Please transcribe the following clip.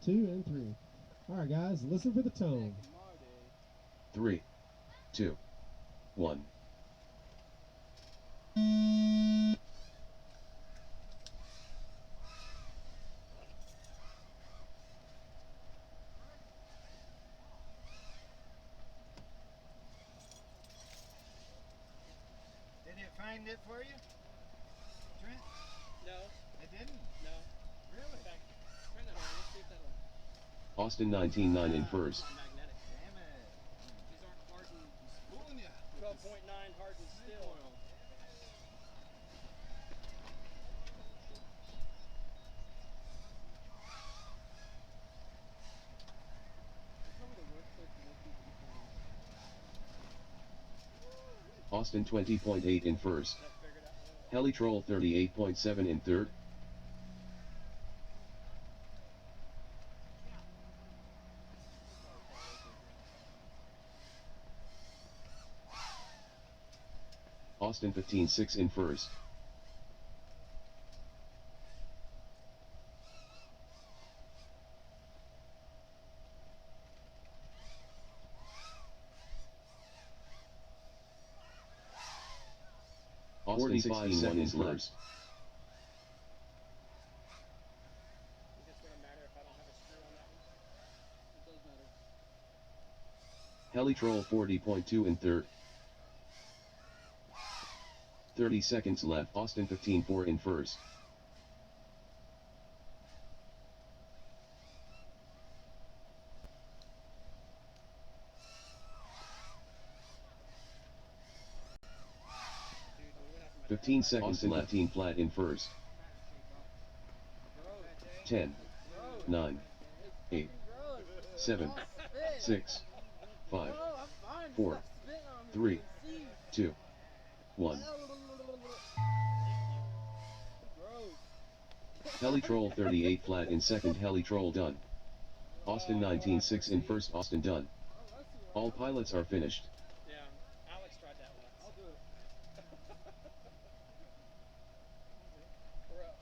2 and 3. All right, guys, listen for the tone. 3, 2, 1. Did it find it for you, Trent? No. It didn't? No. Really? In fact, turn that on. Let's see if that'll. Austin 19.9 in first. Not magnetic. Damn it. These aren't hardened. He's fooling you. 12.9 hardened still. Austin 20.8 in first. That figured out. Helitroll 38.7 in third. Austin 15.6 in first. Austin 16.1 in first. I think it's gonna matter if I don't have a screw on that one. It does matter. Helitroll 40.2 in third. 30 seconds left. Austin 15.4 in first. Dude, what happened to my 15 drive? seconds Austin left. 15 flat in first. 10, 9, 8, 7, 6, 5, 4, 3, 2, 1. Helitroll 38 flat in second. Helitroll done. Austin 19.6 in first. Austin done. All pilots are finished. Yeah, Alex tried that once. I'll do it. We're up.